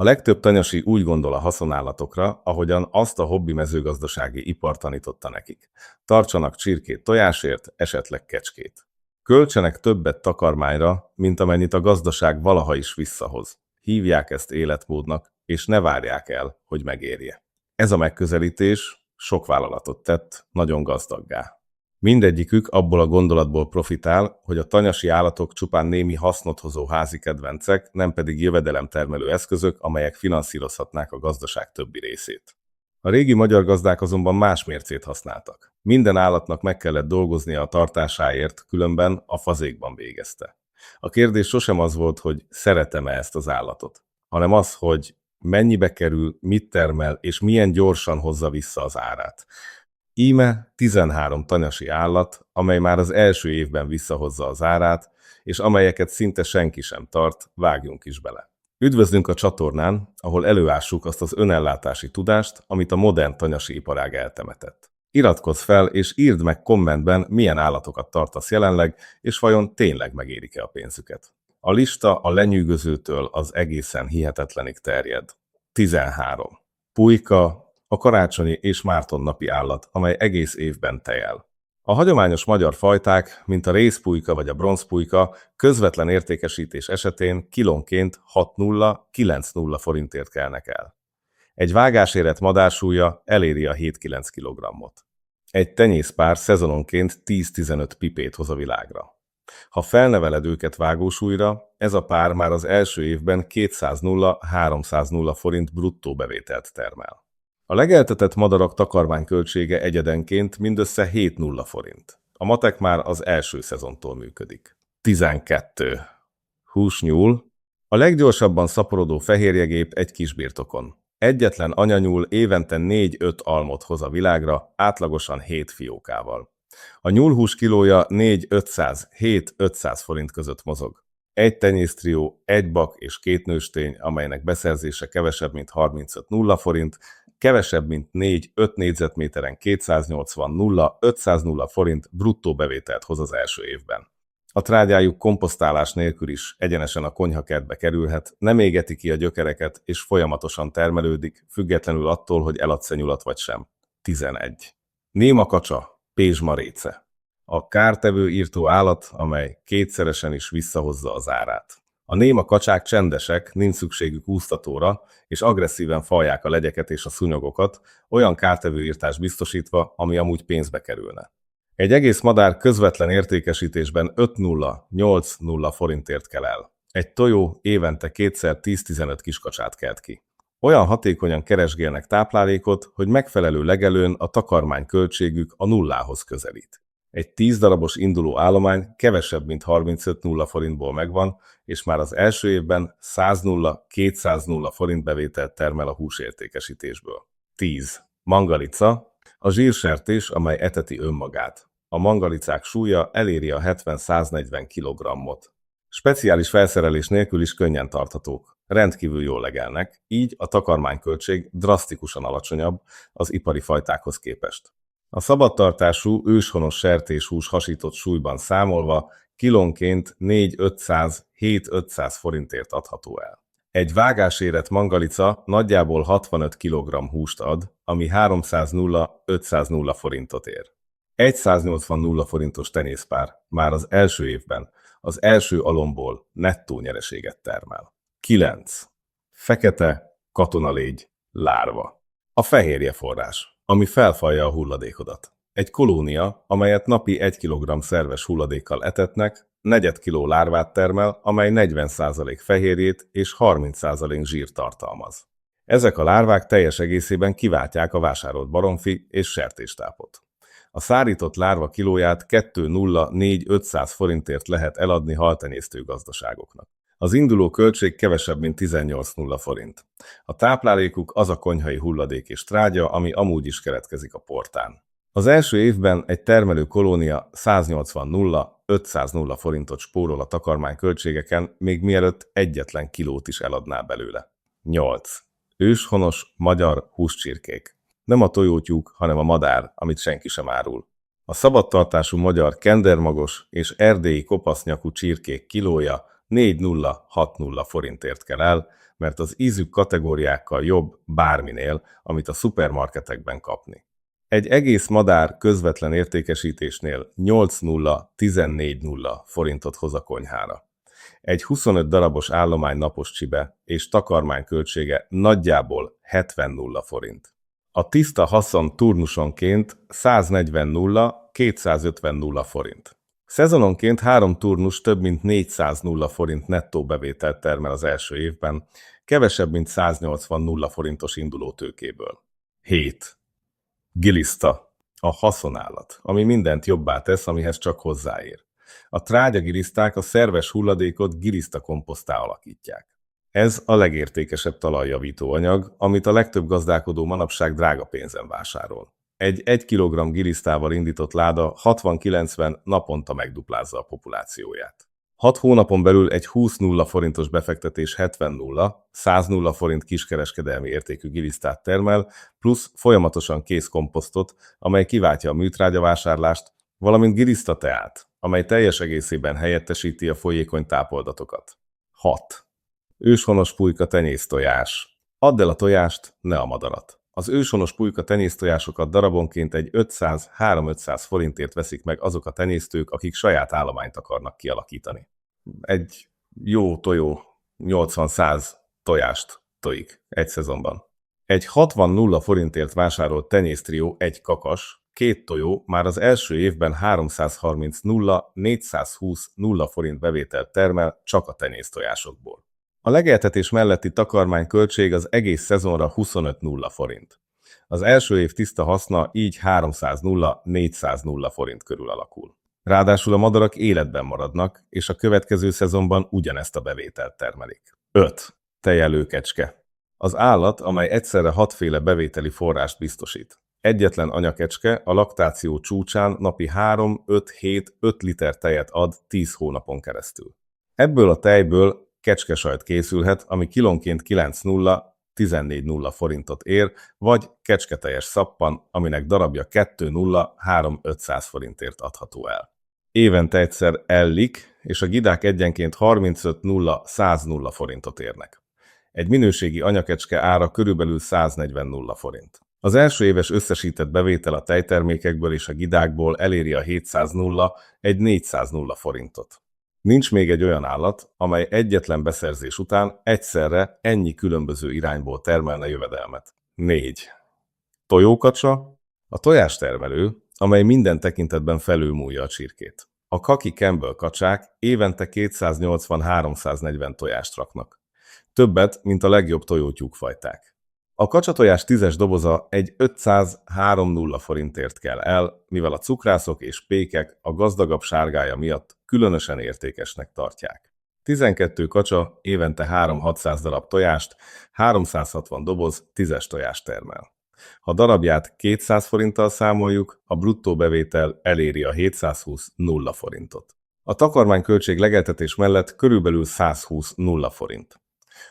A legtöbb tanyasi úgy gondol a haszonállatokra, ahogyan azt a hobbi mezőgazdasági ipar tanította nekik. Tartsanak csirkét tojásért, esetleg kecskét. Költsenek többet takarmányra, mint amennyit a gazdaság valaha is visszahoz. Hívják ezt életmódnak, és ne várják el, hogy megérje. Ez a megközelítés sok vállalatot tett nagyon gazdaggá. Mindegyikük abból a gondolatból profitál, hogy a tanyasi állatok csupán némi hasznot hozó házi kedvencek, nem pedig jövedelemtermelő eszközök, amelyek finanszírozhatnák a gazdaság többi részét. A régi magyar gazdák azonban más mércét használtak. Minden állatnak meg kellett dolgoznia a tartásáért, különben a fazékban végezte. A kérdés sosem az volt, hogy szeretem-e ezt az állatot, hanem az, hogy mennyibe kerül, mit termel és milyen gyorsan hozza vissza az árát. Íme 13 tanyasi állat, amely már az első évben visszahozza az árát, és amelyeket szinte senki sem tart, vágjunk is bele. Üdvözlünk a csatornán, ahol előássuk azt az önellátási tudást, amit a modern tanyasi iparág eltemetett. Iratkozz fel és írd meg kommentben, milyen állatokat tartasz jelenleg, és vajon tényleg megérik-e a pénzüket. A lista a lenyűgözőtől az egészen hihetetlenig terjed. 13. Pulyka, a karácsonyi és mártonnapi állat, amely egész évben tejel. A hagyományos magyar fajták, mint a rézpulyka vagy a bronzpulyka, közvetlen értékesítés esetén kilónként 6,0–9,0 forintért kelnek el. Egy vágásérett madársúlya eléri a 7–9 kg-ot. Egy tenyészpár szezononként 10–15 pipét hoz a világra. Ha felneveled őket vágósúlyra, ez a pár már az első évben 200–300 forint bruttó bevételt termel. A legeltetett madarak takarmányköltsége egyedenként mindössze 7,0 forint. A matek már az első szezontól működik. 12. Húsnyúl. A leggyorsabban szaporodó fehérjegép egy kisbirtokon. Egyetlen anyanyúl évente 4–5 almot hoz a világra, átlagosan 7 fiókával. A nyúlhús kilója 4–500–7–500 forint között mozog. Egy tenyésztrió, egy bak és 2 nőstény, amelynek beszerzése kevesebb, mint 35,0 forint, kevesebb, mint 4–5 négyzetméteren 280–500 forint bruttó bevételt hoz az első évben. A trágyájuk komposztálás nélkül is egyenesen a konyhakertbe kerülhet, nem égeti ki a gyökereket és folyamatosan termelődik, függetlenül attól, hogy eladsz-e nyulat vagy sem. 11. Néma kacsa, pézsmaréce. A kártevő írtó állat, amely kétszeresen is visszahozza az árát. A néma kacsák csendesek, nincs szükségük úsztatóra, és agresszíven falják a legyeket és a szúnyogokat, olyan kártevő írtás biztosítva, ami amúgy pénzbe kerülne. Egy egész madár közvetlen értékesítésben 5,0–8,0 forintért kel el. Egy tojó évente kétszer 10–15 kiskacsát kelt ki. Olyan hatékonyan keresgélnek táplálékot, hogy megfelelő legelőn a takarmány költségük a nullához közelít. Egy 10 darabos induló állomány kevesebb, mint 35,0 forintból megvan, és már az első évben 100–200 forint bevételt termel a húsértékesítésből. 10. Mangalica, a zsírsertés, amely eteti önmagát. A mangalicák súlya eléri a 70–140 kg-ot. Speciális felszerelés nélkül is könnyen tarthatók. Rendkívül jól legelnek, így a takarmányköltség drasztikusan alacsonyabb az ipari fajtákhoz képest. A szabadtartású őshonos sertéshús hasított súlyban számolva kilónként 4–500–7–500 forintért adható el. Egy vágásérett mangalica nagyjából 65 kg húst ad, ami 300–500 forintot ér. Egy 180 forintos tenyészpár már az első évben az első alomból nettó nyereséget termel. 9. Fekete katonalégy, lárva. A fehérje forrás, ami felfalja a hulladékodat. Egy kolónia, amelyet napi 1 kg szerves hulladékkal etetnek, negyed kiló lárvát termel, amely 40% fehérjét és 30% zsírt tartalmaz. Ezek a lárvák teljes egészében kiváltják a vásárolt baromfi és sertéstápot. A szárított lárva kilóját 2,0–4–500 forintért lehet eladni haltenyésztő gazdaságoknak. Az induló költség kevesebb, mint 18,0 forint. A táplálékuk az a konyhai hulladék és trágya, ami amúgy is keletkezik a portán. Az első évben egy termelő kolónia 180–500 forintot spórol a takarmány költségeken, még mielőtt egyetlen kilót is eladná belőle. 8. Őshonos magyar húscsirkék. Nem a tojótyúk, hanem a madár, amit senki sem árul. A szabadtartású magyar kendermagos és erdélyi kopasznyakú csirkék kilója 4060 forintért kell el, mert az ízük kategóriákkal jobb bárminél, amit a szupermarketekben kapni. Egy egész madár közvetlen értékesítésnél 8014 forintot hoz a konyhára. Egy 25 darabos állomány napos csibe és takarmány költsége nagyjából 70 forint. A tiszta haszon turnusonként 140-250 forint. Szezononként 3 turnus több mint 400 forint nettó bevételt termel az első évben, kevesebb mint 180 forintos indulótőkéből. 7. Giliszta, a haszonállat, ami mindent jobbá tesz, amihez csak hozzáér. A trágyagiliszták a szerves hulladékot gilisztakomposztá alakítják. Ez a legértékesebb talajjavító anyag, amit a legtöbb gazdálkodó manapság drága pénzen vásárol. Egy 1 kg gilisztával indított láda 60-90 naponta megduplázza a populációját. 6 hónapon belül egy 20 forintos befektetés 70-100 forint kiskereskedelmi értékű gilisztát termel, plusz folyamatosan kész komposztot, amely kiváltja a műtrágyavásárlást, valamint gilisztateát, amely teljes egészében helyettesíti a folyékony tápoldatokat. 6. Őshonos pulyka tenyésztojás. Add el a tojást, ne a madarat. Az őshonos pulyka tenyésztojásokat darabonként egy 500-300 forintért veszik meg azok a tenyésztők, akik saját állományt akarnak kialakítani. Egy jó tojó 80-100 tojást tojik egy szezonban. Egy 60 forintért vásárolt tenyésztrió egy kakas, 2 tojó már az első évben 330-420 forint bevételt termel csak a tenyésztojásokból. A legeltetés melletti takarmányköltség az egész szezonra 25 forint. Az első év tiszta haszna így 300-400 forint körül alakul. Ráadásul a madarak életben maradnak, és a következő szezonban ugyanezt a bevételt termelik. 5. Tejelőkecske. Az állat, amely egyszerre 6 féle bevételi forrást biztosít. Egyetlen anyakecske a laktáció csúcsán napi 3-5-7-5 liter tejet ad 10 hónapon keresztül. Ebből a tejből kecskesajt készülhet, ami kilónként 9-14 forintot ér, vagy kecsketeljes szappan, aminek darabja 2-3-500 forintért adható el. Évente egyszer ellik, és a gidák egyenként 35-100 forintot érnek. Egy minőségi anyakecske ára körülbelül 140 forint. Az első éves összesített bevétel a tejtermékekből és a gidákból eléri a 700-400 forintot. Nincs még egy olyan állat, amely egyetlen beszerzés után egyszerre ennyi különböző irányból termelne jövedelmet. 4. Tojókacsa, a tojástermelő, amely minden tekintetben felülmúlja a csirkét. A Kaki Campbell kacsák évente 280-340 tojást raknak. Többet, mint a legjobb tojótyúkfajták. A kacsatojás 10-es doboza egy 503 forintért kell el, mivel a cukrászok és pékek a gazdagabb sárgája miatt különösen értékesnek tartják. 12 kacsa évente 3-600 darab tojást, 360 doboz 10-es tojást termel. Ha darabját 200 forinttal számoljuk, a bruttó bevétel eléri a 720 forintot. A takarmányköltség legeltetés mellett körülbelül 120 forint.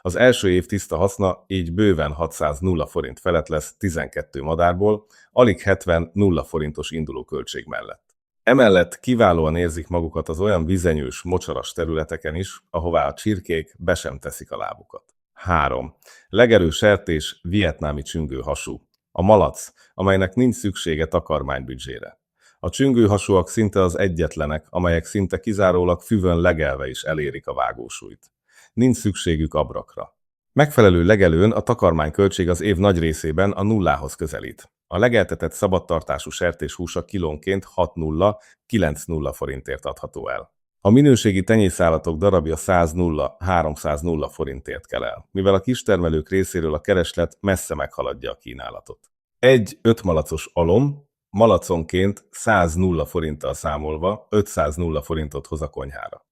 Az első év tiszta haszna így bőven 600 forint felett lesz 12 madárból, alig 70 forintos indulóköltség mellett. Emellett kiválóan érzik magukat az olyan vizenyős, mocsaras területeken is, ahová a csirkék be sem teszik a lábukat. 3. Legerő sertés, vietnámi csüngőhasú. A malac, amelynek nincs szüksége takarmánybüdzsére. A csüngőhasúak szinte az egyetlenek, amelyek szinte kizárólag füvön legelve is elérik a vágósúlyt. Nincs szükségük abrakra. Megfelelő legelőn a takarmányköltség az év nagy részében a nullához közelít. A legeltetett szabadtartású sertéshúsa kilónként 6-9 forintért adható el. A minőségi tenyészállatok darabja 100-300 forintért kell el, mivel a kistermelők részéről a kereslet messze meghaladja a kínálatot. Egy 5 malacos alom malaconként 100 forinttal számolva 500 forintot hoz a konyhára.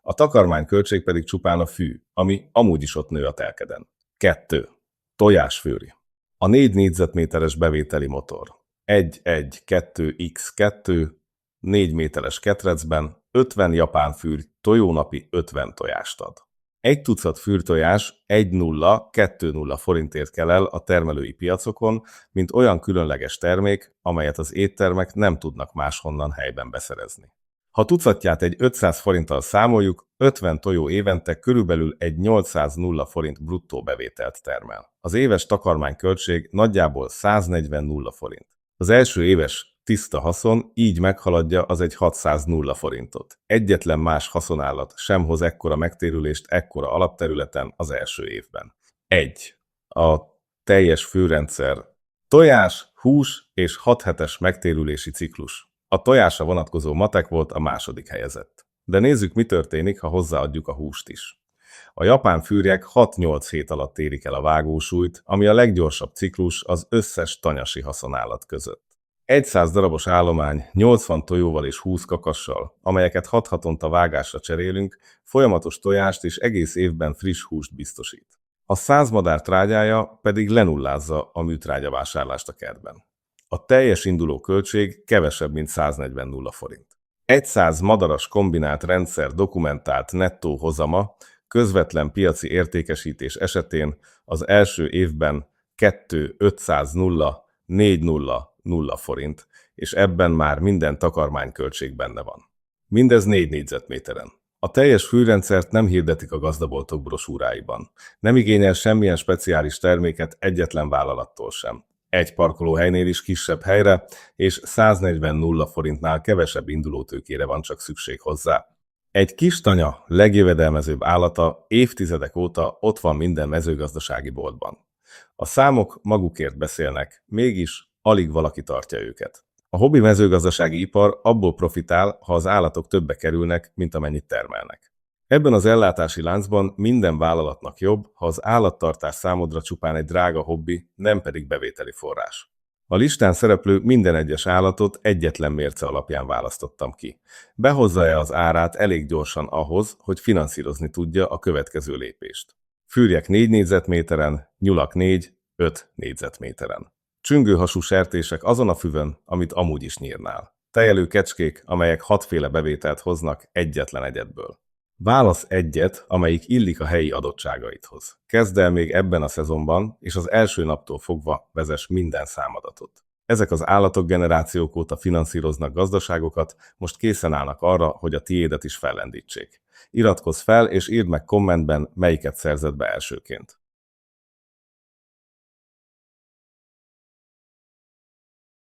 A takarmányköltség pedig csupán a fű, ami amúgy is ott nő a telkeden. 2. Tojásfőri. A 4 négyzetméteres bevételi motor. 1-1-2x2, 4 méteres ketrecben 50 japán fűr tojónapi 50 tojást ad. Egy tucat fűrtojás 1-0-2-0 forintért kell el a termelői piacokon, mint olyan különleges termék, amelyet az éttermek nem tudnak máshonnan helyben beszerezni. Ha tucatját egy 500 forinttal számoljuk, 50 tojó évente körülbelül egy 800 forint bruttó bevételt termel. Az éves takarmányköltség nagyjából 140 forint. Az első éves tiszta haszon így meghaladja az egy 600 forintot. Egyetlen más haszonállat sem hoz ekkora megtérülést ekkora alapterületen az első évben. 1. A teljes főrendszer. Tojás, hús és 6 hetes megtérülési ciklus. A tojásra vonatkozó matek volt a második helyezett. De nézzük, mi történik, ha hozzáadjuk a húst is. A japán fűrjek 6-8 hét alatt érik el a vágósúlyt, ami a leggyorsabb ciklus az összes tanyasi haszonállat között. Egy 100 darabos állomány 80 tojóval és 20 kakassal, amelyeket 6 hatonta vágásra cserélünk, folyamatos tojást és egész évben friss húst biztosít. A 100 madár trágyája pedig lenullázza a műtrágya vásárlást a kertben. A teljes induló költség kevesebb, mint 140 forint. Egy 100 madaras kombinált rendszer dokumentált nettó hozama közvetlen piaci értékesítés esetén az első évben 2.500.400 forint, és ebben már minden takarmányköltség benne van. Mindez 4 négyzetméteren. A teljes fűrendszert nem hirdetik a gazdaboltok brosúráiban. Nem igényel semmilyen speciális terméket egyetlen vállalattól sem. Egy parkolóhelynél is kisebb helyre, és 140 forintnál kevesebb indulótőkére van csak szükség hozzá. Egy kis tanya legjövedelmezőbb állata évtizedek óta ott van minden mezőgazdasági boltban. A számok magukért beszélnek, mégis alig valaki tartja őket. A hobbi mezőgazdasági ipar abból profitál, ha az állatok többe kerülnek, mint amennyit termelnek. Ebben az ellátási láncban minden vállalatnak jobb, ha az állattartás számodra csupán egy drága hobbi, nem pedig bevételi forrás. A listán szereplő minden egyes állatot egyetlen mérce alapján választottam ki. Behozza-e az árát elég gyorsan ahhoz, hogy finanszírozni tudja a következő lépést. Fűrjek 4 négyzetméteren, nyulak 4-5 négyzetméteren. Csüngőhasú sertések azon a füvön, amit amúgy is nyírnál. Tejelő kecskék, amelyek 6 féle bevételt hoznak egyetlen egyedből. Válasz egyet, amelyik illik a helyi adottságaidhoz. Kezd el még ebben a szezonban, és az első naptól fogva vezess minden számadatot. Ezek az állatok generációk óta finanszíroznak gazdaságokat, most készen állnak arra, hogy a tiédet is fellendítsék. Iratkozz fel, és írd meg kommentben, melyiket szerzed be elsőként.